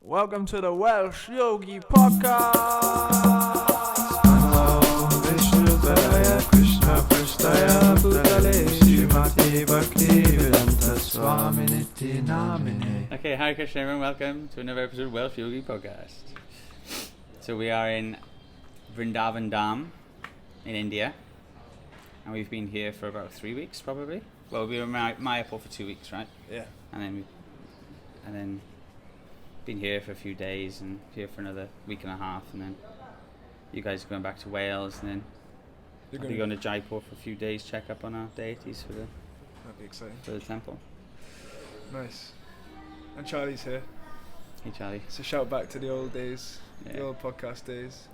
Welcome to the Welsh Yogi Podcast. Okay, Hare Krishna everyone, welcome to another episode of Welsh Yogi Podcast. So we are in Vrindavan Dham in India, and we've been here for about 3 weeks probably. Well, we were in Mayapur for 2 weeks, right? Yeah. And then been here for a few days and here for another week and a half, and then you guys are going back to Wales, and then You're I'll be going to Jaipur for a few days, check up on our deities for That'd be exciting. the temple. Nice. And Charlie's here. Hey Charlie, So shout back to the old days, the Yeah. old podcast days.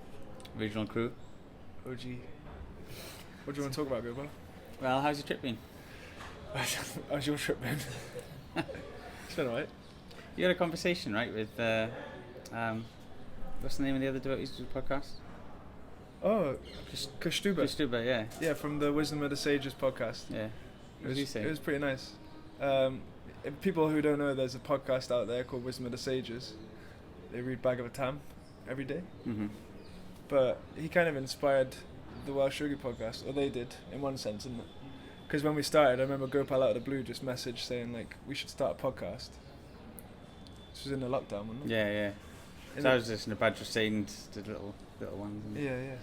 original crew. OG. What do you want to talk about, Gopal? Well, how's your trip been? How's your trip been? It's been alright. You had a conversation, right, with what's the name of the other devotees to the podcast? Oh, Kashtuba. Kristuba, yeah. Yeah, from the Wisdom of the Sages podcast. Yeah. What did you say? It was pretty nice. If people who don't know, there's a podcast out there called Wisdom of the Sages. They read Bhagavatam every day. Mm-hmm. But he kind of inspired the Welsh Yogi podcast, or they did, in one sense, isn't it? Because when we started, I remember Gopal out of the blue just messaged saying, like, we should start a podcast. This was in the lockdown, wasn't it? Yeah, yeah. In So I the- was listening to Badger Saint, the little ones. And Yeah, yeah.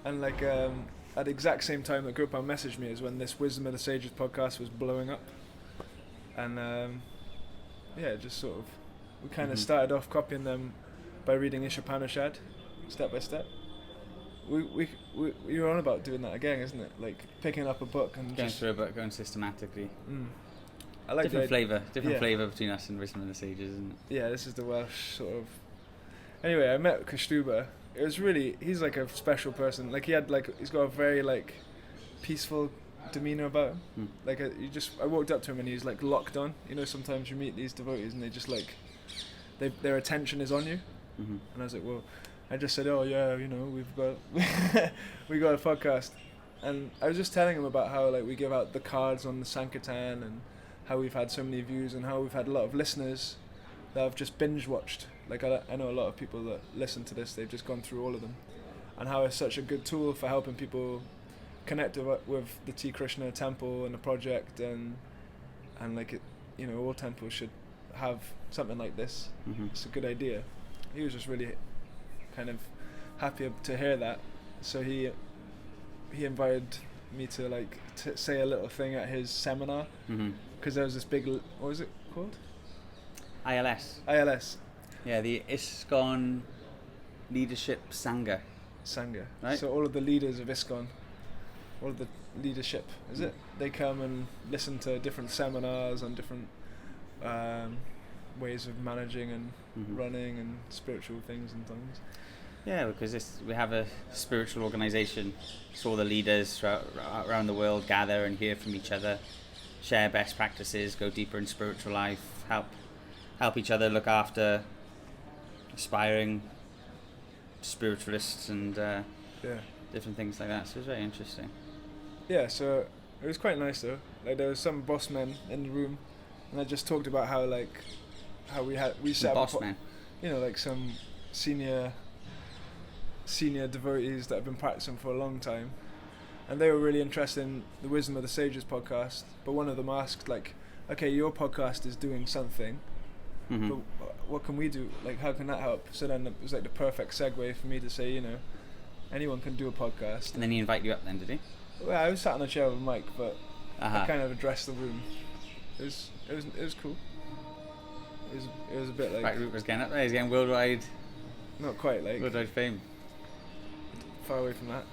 And, like, at the exact same time that Gopal messaged me is when this Wisdom of the Sages podcast was blowing up. And, yeah, just sort of, we kind of Mhm. started off copying them by reading Ishopanishad, step by step. We were on about doing that again, isn't it? Like picking up a book and Going just. through a book, going systematically. I like Different the flavour yeah. flavour between us and Wisdom of the Sages, isn't it? Yeah, this is the Welsh sort of. Anyway, I met Kashtuba. It was really, he's like a special person. Like he's got a very like peaceful demeanor about him. Hmm. Like I walked up to him and he's like locked on. You know, sometimes you meet these devotees and they just like, their attention is on you. Mm-hmm. And I was like, well, I just said, oh yeah, you know, we've got we got a podcast, and I was just telling him about how like we give out the cards on the Sankirtan and how we've had so many views and how we've had a lot of listeners that have just binge watched. Like I know a lot of people that listen to this, they've just gone through all of them, and how it's such a good tool for helping people connect with the T Krishna temple and the project, and like it, you know, all temples should have something like this. Mm-hmm. It's a good idea. He was just really kind of happy to hear that, so he invited me to like say a little thing at his seminar, Mm-hmm. because there was this big what was it called? ILS. ILS Yeah, the ISKCON Leadership Sangha. Sangha. Right. So all of the leaders of ISKCON, all of the leadership, is it? They come and listen to different seminars on different ways of managing and Mm-hmm. running and spiritual things and things. Yeah, because we have a spiritual organisation, so all the leaders around the world gather and hear from each other, share best practices, go deeper in spiritual life, help each other look after aspiring spiritualists and Yeah. different things like that. So it's very interesting. Yeah, so it was quite nice though. Like there was some boss men in the room, and I just talked about how we set up Boss man. you know, like some senior devotees that have been practicing for a long time, and they were really interested in the Wisdom of the Sages podcast. But one of them asked, like, okay, your podcast is doing something, Mm-hmm. but what can we do? Like, how can that help? So then it was like the perfect segue for me to say, you know, anyone can do a podcast. And then he invited you up then, did he? Well, I was sat on a chair with a mic, but Uh-huh. I kind of addressed the room. It was cool. It was a bit like Right, Rupert was getting up there. He's getting worldwide fame. Far away from that.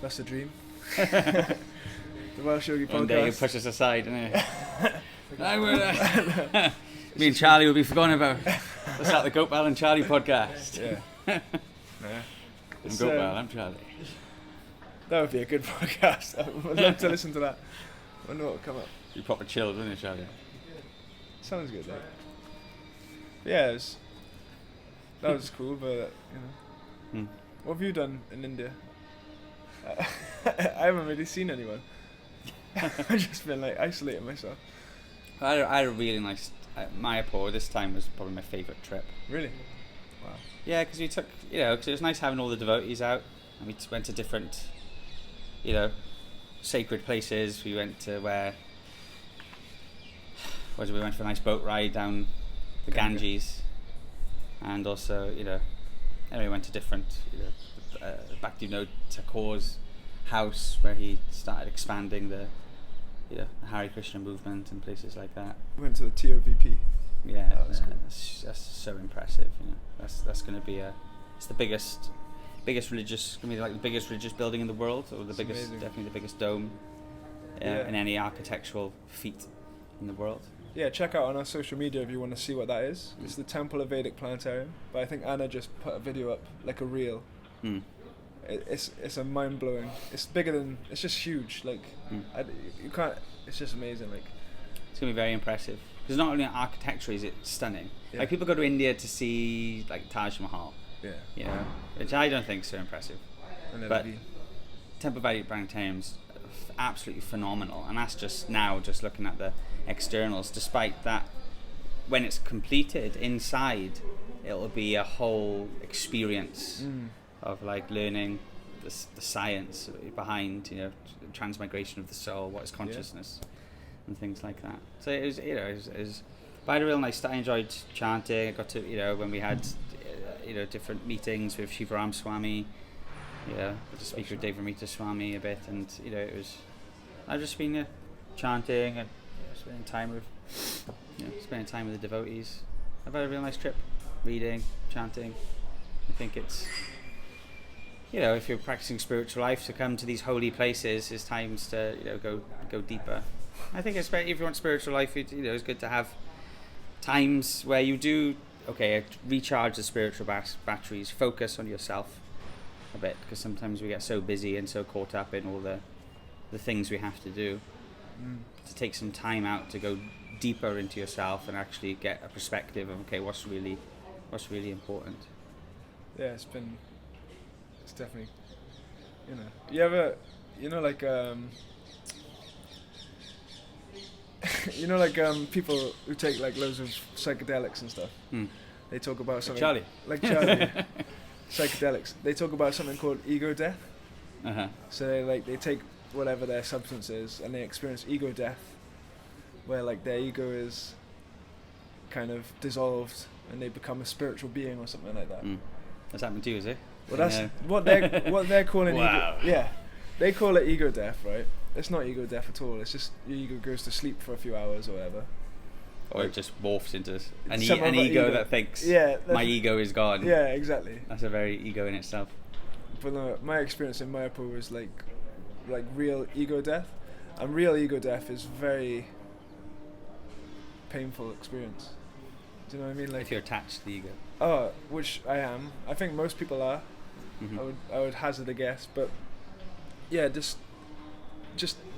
That's the dream. The Welsh Yogi One day he'll podcast. push us aside, innit? Me and Charlie will be forgotten about. Let's start the Gopal and Charlie podcast. Yeah. Yeah. I'm It's, Gopal, I'm Charlie. That would be a good podcast. I would love to listen to that. I wonder what will come up. You proper chilled, wouldn't it, Charlie? Sounds good though. Yeah, that was cool, but you know. Hmm. What have you done in India? I haven't really seen anyone. I've just been like isolating myself. I had a really nice Mayapur this time was probably my favourite trip. Really? Wow. Yeah, because we took, because it was nice having all the devotees out, and we went to different, sacred places. We went to we went for a nice boat ride down the Ganga. Ganges, and also, and we went to different, Bhaktivinoda Thakur's house where he started expanding the Hare Krishna movement and places like that. Went to the TOVP. Yeah, Oh, that's cool. that's so impressive. That's going to be it's the biggest religious, going to be like the biggest religious building in the world, or It's amazing. definitely the biggest dome Yeah. in any architectural feat in the world. Yeah, check out on our social media if you want to see what that is. It's the Temple of Vedic Planetarium, but I think Anna just put a video up, like a reel. Mm. It's a mind blowing. It's bigger than. It's just huge. Like you can't. It's just amazing. Like It's going to be very impressive. Because not only architecture is it stunning, Yeah. like people go to India to see like Taj Mahal, yeah. which I don't think is so impressive. I've never But been. Temple Vedic Planetarium's absolutely phenomenal, and that's just looking at the externals. Despite that, when it's completed inside, it'll be a whole experience of like learning the science behind transmigration of the soul, what is consciousness, and things like that. So it was but I had a real nice. I enjoyed chanting. I got to when we had different meetings with Shivaram Swami. Got to speak with Devamrita Swami a bit, and I've just been chanting and spending time with the devotees. I've had a real nice trip, reading, chanting. I think it's if you're practicing spiritual life, to come to these holy places is times to go deeper. I think if you want spiritual life, it's good to have times where you do recharge the spiritual batteries, focus on yourself a bit, because sometimes we get so busy and so caught up in all the things we have to do. To take some time out to go deeper into yourself and actually get a perspective of what's really important. Yeah, it's definitely, you ever, like, people who take like loads of psychedelics and stuff, they talk about something, Charlie. like Charlie, psychedelics, they talk about something called ego death. Uh-huh. So they take whatever their substance is and they experience ego death, where like their ego is kind of dissolved and they become a spiritual being or something like that. That's happened to you, is it? Well, that's what they're calling Wow. ego. Yeah, they call it ego death, right? It's not ego death at all. It's just your ego goes to sleep for a few hours or whatever. Or it just morphs into an Some other ego ego. that thinks Yeah, my ego is gone. Yeah, exactly. That's a very ego in itself. But no, my experience in Mayapur was like real ego death, and real ego death is very painful experience. Do you know what I mean? Like, If you're attached to the ego. oh, which I am. I think most people are. Mhm. I would hazard a guess, but yeah, just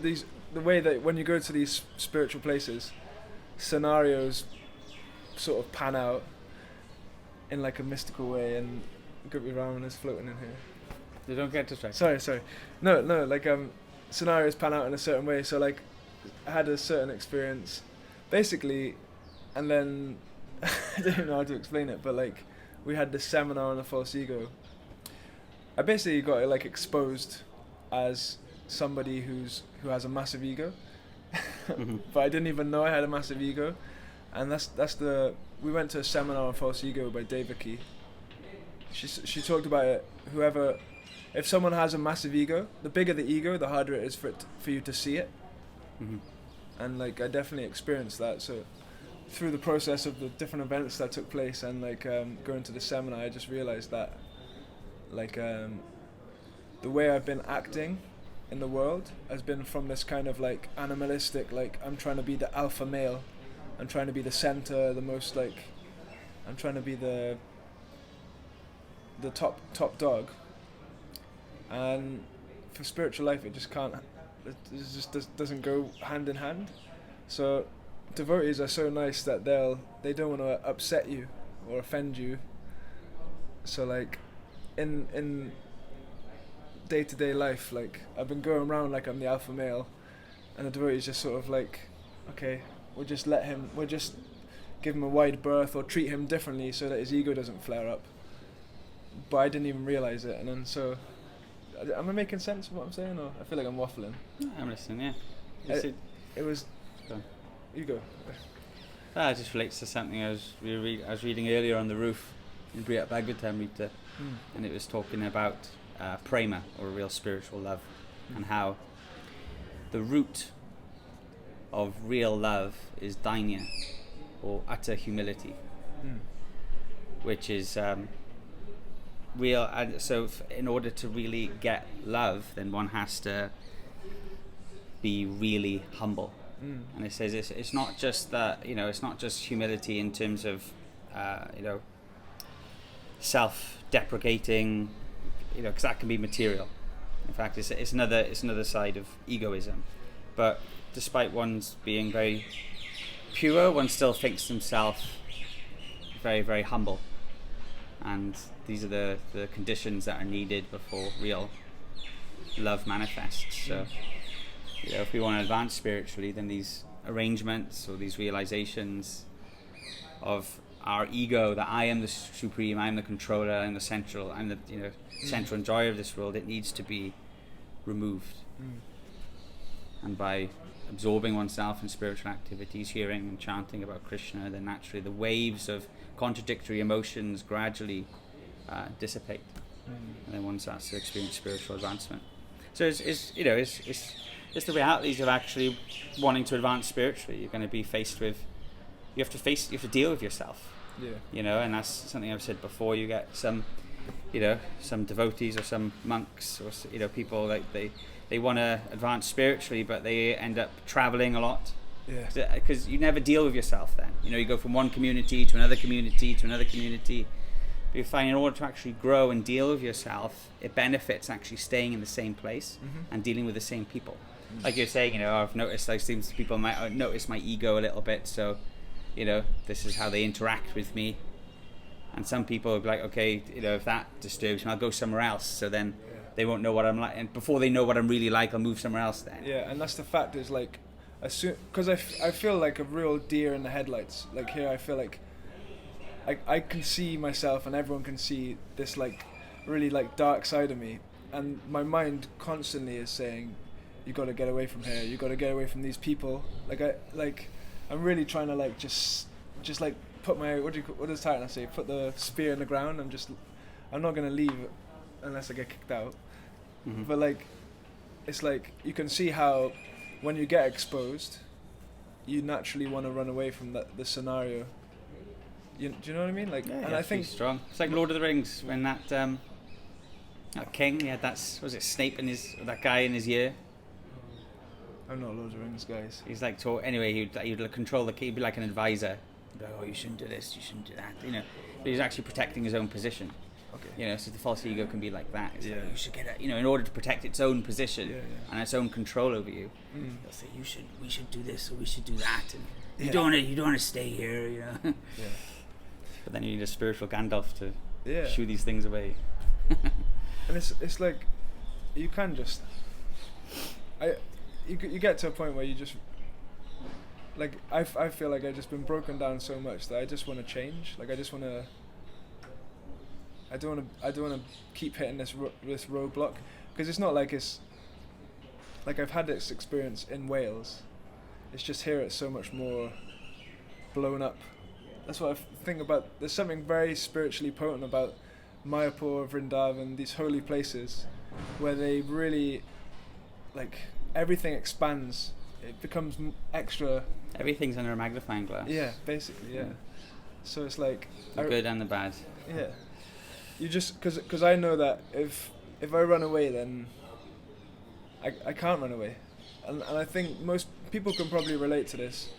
the way that when you go to these spiritual places, scenarios sort of pan out in like a mystical way, and Gopi Raman is floating in here. You don't get distracted. Sorry. No, like scenarios pan out in a certain way. So like, I had a certain experience, basically, and then I don't even know how to explain it, but like, we had this seminar on the false ego. I basically got like exposed as somebody who has a massive ego, but I didn't even know I had a massive ego, and we went to a seminar on false ego by Devaki. She talked about it. If someone has a massive ego, the bigger the ego, the harder it is for you to see it. And like, I definitely experienced that. So through the process of the different events that took place and like going to the seminar, I just realized that like the way I've been acting in the world has been from this kind of like animalistic, like I'm trying to be the alpha male, I'm trying to be the center, the most like, I'm trying to be the top dog. And for spiritual life, it just doesn't go hand in hand. So devotees are so nice that they don't want to upset you or offend you. So like in day-to-day life, like I've been going around like I'm the alpha male, and the devotees just sort of like, okay, we'll just give him a wide berth or treat him differently so that his ego doesn't flare up. But I didn't even realize it, and then so. Am I making sense of what I'm saying, or I feel like I'm waffling? I'm listening. Yeah. It was. Go on. You go. It just relates to something I was reading earlier on the roof in Briat Bhagavatamrita, and it was talking about prema, or real spiritual love, and how the root of real love is dainya, or utter humility, which is real. And so, in order to really get love, then one has to be really humble. And it says it's not just that, it's not just humility in terms of self-deprecating, because that can be material. In fact, it's another side of egoism. But despite one's being very pure, one still thinks himself very, very humble. And these are the conditions that are needed before real love manifests. So, if we want to advance spiritually, then these arrangements or these realizations of our ego, that I am the supreme, I am the controller, I'm the central, I'm the central enjoyer of this world, it needs to be removed. And by absorbing oneself in spiritual activities, hearing and chanting about Krishna, then naturally the waves of contradictory emotions gradually dissipate, and then one starts to experience spiritual advancement. So it's the realities of actually wanting to advance spiritually. You're going to be faced with, you have to deal with yourself. And that's something I've said before. You get some devotees or some monks or people like they want to advance spiritually, but they end up traveling a lot. Because you never deal with yourself then. You go from one community to another community to another community. But you find in order to actually grow and deal with yourself, it benefits actually staying in the same place and dealing with the same people. Like you're saying, I've noticed people might notice my ego a little bit, so this is how they interact with me. And some people will be like, okay, if that disturbs me, I'll go somewhere else. So then they won't know what I'm like, and before they know what I'm really like, I'll move somewhere else then. Yeah, and that's the fact, is like, because I feel like a real deer in the headlights. Like here, I feel like I can see myself, and everyone can see this like really like dark side of me, and my mind constantly is saying, you got to get away from here, you got to get away from these people. I'm really trying to like just like put my what does Titan say? Put the spear in the ground. I'm not gonna leave unless I get kicked out. But like, it's like you can see how when you get exposed, you naturally want to run away from the scenario. Do you know what I mean? Like, yeah, and I think strong. It's like Lord of the Rings when that king, he had was it Snape that guy in his ear. I'm not Lord of the Rings, guys. He's like anyway. He'd control the key. He'd be like an advisor. He'd be like, oh, you shouldn't do this. You shouldn't do that. But he's actually protecting his own position. Okay. So the false ego can be like that. It's Yeah. like, you should get in order to protect its own position and its own control over you. They'll say we should do this or we should do that, and Yeah. you don't want to stay here. Yeah. But then you need a spiritual Gandalf to Yeah. shoo these things away. And it's like, you can just, you get to a point where you just, like, I feel like I've just been broken down so much that I just want to change. Like, I just want to, I don't want to keep hitting this roadblock, because it's not like it's, like I've had this experience in Wales. It's just here it's so much more blown up. That's what I think about. There's something very spiritually potent about Mayapur, Vrindavan, these holy places, where they really, like, everything expands. It becomes extra. Everything's under a magnifying glass. Yeah, basically, yeah. So it's like The good and the bad. Yeah. You just because I know that if I run away, then I can't run away, and I think most people can probably relate to this.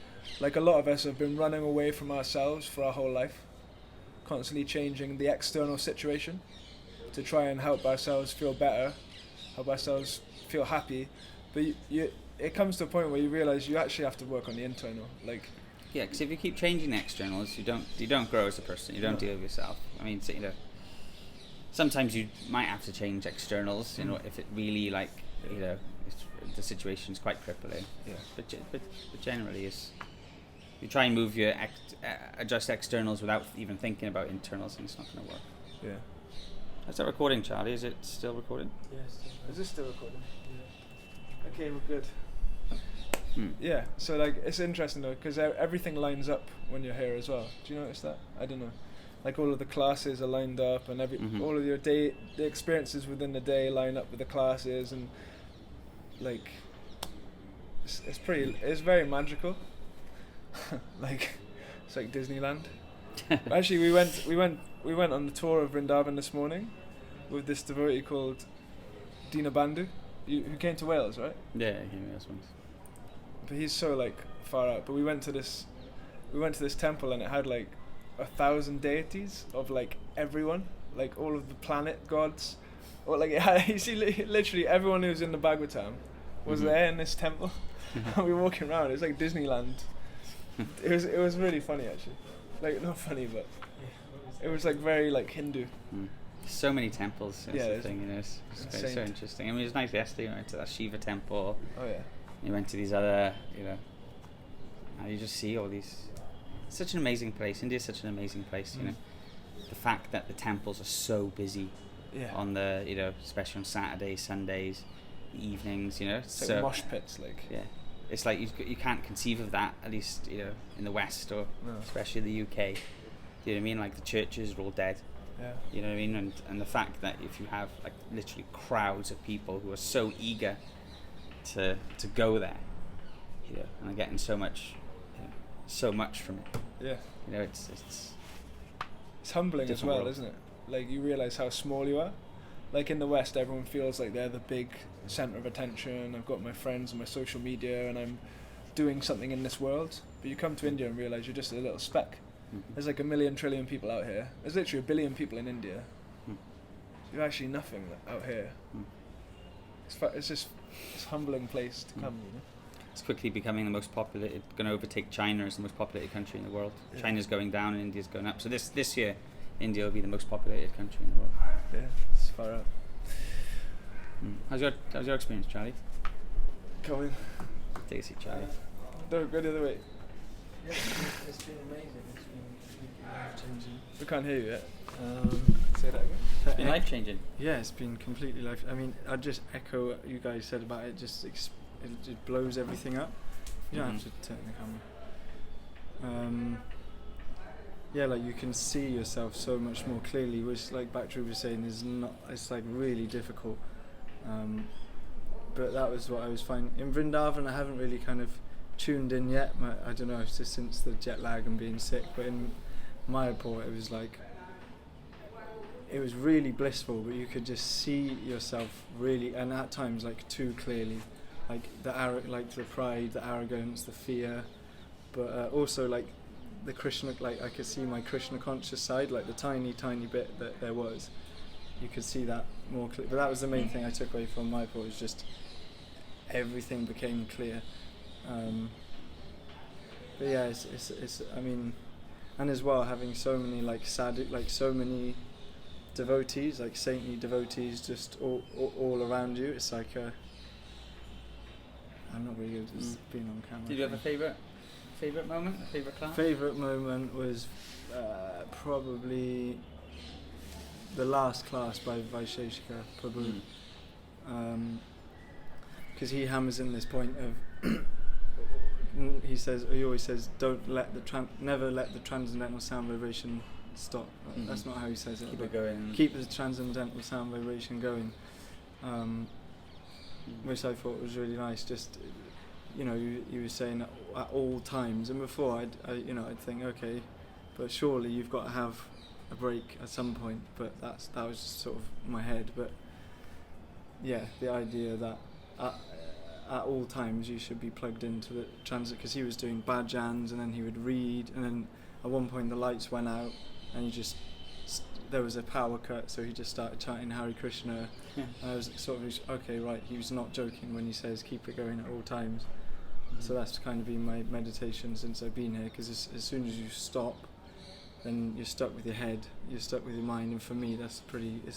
Like, a lot of us have been running away from ourselves for our whole life, constantly changing the external situation to try and help ourselves feel better, help ourselves feel happy. But it comes to a point where you realize you actually have to work on the internal. Like, yeah, because if you keep changing the externals, you don't grow as a person. You don't deal with yourself. I mean, sometimes you might have to change externals. If it really the situation's quite crippling. Yeah. But generally, you try and move your adjust externals without even thinking about internals, and it's not going to work. Yeah. How's that recording, Charlie? Is it still recording? Yes. Is this still recording? Yeah. Okay, we're good. Yeah, so like it's interesting though, because everything lines up when you're here as well. Do you notice that? I don't know. Like all of the classes are lined up, and all of your the experiences within the day line up with the classes, and like it's very magical. Like it's like Disneyland. Actually, we went on the tour of Vrindavan this morning with this devotee called Dina Bandhu, who came to Wales, right? Yeah, he came to Wales once. But he's so like far out. But we went to this temple, and it had like 1,000 deities of like everyone, like all of the planet gods, or like it had, you see literally everyone who was in the Bhagavatam was there in this temple. And we were walking around. It was like Disneyland. It was really funny actually, like not funny, but it was like very like Hindu. So many temples. That's the thing, it's so interesting. I mean, it was nice yesterday. We went to that Shiva temple. Oh yeah. You went to these other, and you just see all these. It's such an amazing place. India's such an amazing place. You know, the fact that the temples are so busy. Yeah. On the, especially on Saturdays, Sundays, evenings. It's like mosh pits, like. Yeah. It's like you can't conceive of that, at least in the West, or especially the UK. Do you know what I mean? Like the churches are all dead. Yeah. You know what I mean? And the fact that if you have like literally crowds of people who are so eager to go there, and are getting so much from it. Yeah. It's humbling as well, world. isn't it? Like you realise how small you are. Like in the West, everyone feels like they're the big centre of attention. I've got my friends and my social media, and I'm doing something in this world. But you come to India and realise you're just a little speck. There's like 1 million trillion people out here. There's literally 1 billion people in India. You're actually nothing out here. It's just a humbling place to come. It's quickly becoming the most populated, going to overtake China as the most populated country in the world. Yeah. China's going down and India's going up. So this year, India will be the most populated country in the world. Yeah, it's far out. How's your experience, Charlie? Come in. Take a seat, Charlie. No, go the other way. Yeah, it's been amazing. It's been life-changing. We can't hear you yet. Say that again. It's been life-changing. Yeah, it's been completely life. I mean, I'd just echo what you guys said about it. Just it blows everything up. You don't have to turn the camera. Yeah, like you can see yourself so much more clearly, which, like Bactri was saying, it's like really difficult. But that was what I was finding in Vrindavan. I haven't really kind of tuned in yet. I don't know, it's just since the jet lag and being sick. But in Mayapur, it was like, it was really blissful. But you could just see yourself really, and at times like too clearly, like the pride, the arrogance, the fear, but also like the Krishna. Like I could see my Krishna conscious side, like the tiny bit that there was. You could see that more clear. But that was the main thing I took away from Mayapur, was just everything became clear. But yeah, it's I mean, and as well having so many like sadhu, like so many devotees, like saintly devotees, just all around you. It's like I'm not really good at being on camera. Did you have a favourite moment? A favourite class? Favourite moment was probably the last class by Vaisheshika Prabhu, because he hammers in this point of he always says never let the transcendental sound vibration stop. That's not how he says it. Keep it going. Keep the transcendental sound vibration going, which I thought was really nice. Just he was saying at all times, and before I'd think, okay, but surely you've got to have a break at some point. But that was just sort of my head. But yeah, the idea that at all times you should be plugged into the transit, because he was doing bhajans and then he would read, and then at one point the lights went out and there was a power cut, so he just started chanting Hare Krishna. And I was sort of, okay, right, he was not joking when he says keep it going at all times. So that's kind of been my meditation since I've been here, because as soon as you stop, then you're stuck with your head, you're stuck with your mind, and for me it's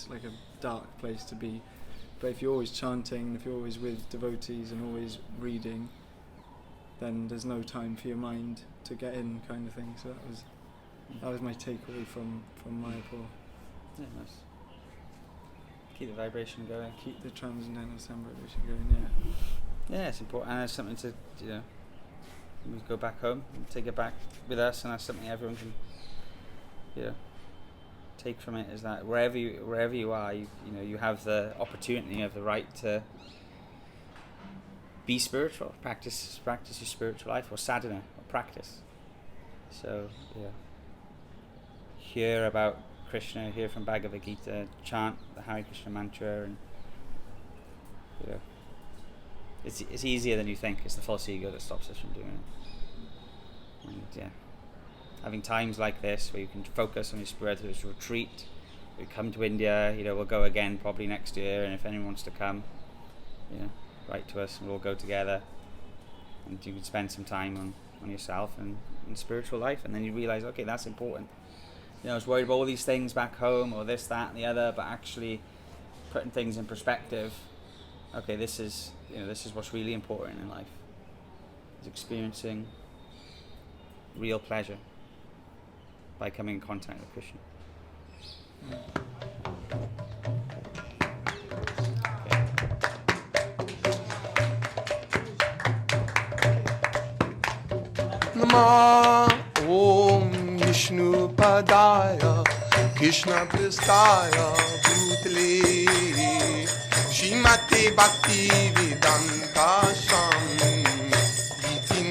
like a dark place to be. But if you're always chanting, if you're always with devotees and always reading, then there's no time for your mind to get in, kind of thing. So that was my takeaway from Mayapur. Yeah, nice. Keep the vibration going. Keep the transcendental sound vibration going. Yeah, it's important, and it's something to, you know, we go back home and take it back with us, and that's something everyone can, you know, take from it, is that wherever you are, you know, you have the opportunity, you have the right to be spiritual, practice your spiritual life, or sadhana, or practice. So, yeah, hear about Krishna, hear from Bhagavad Gita, chant the Hare Krishna mantra, and, you know, it's easier than you think. It's the false ego that stops us from doing it. And yeah, having times like this where you can focus on your spiritual retreat. We come to India, you know, we'll go again probably next year, and if anyone wants to come, you know, write to us and we'll all go together, and you can spend some time on yourself and spiritual life, and then you realize, okay, that's important. You know, I was worried about all these things back home, or this, that, and the other, but actually putting things in perspective, okay, this is what's really important in life, is experiencing real pleasure by coming in contact with Krishna. Namah Om Vishnu Padaya Krishna Pristaya Bhutale Shrimate Bhakti Vedanta Swami Iti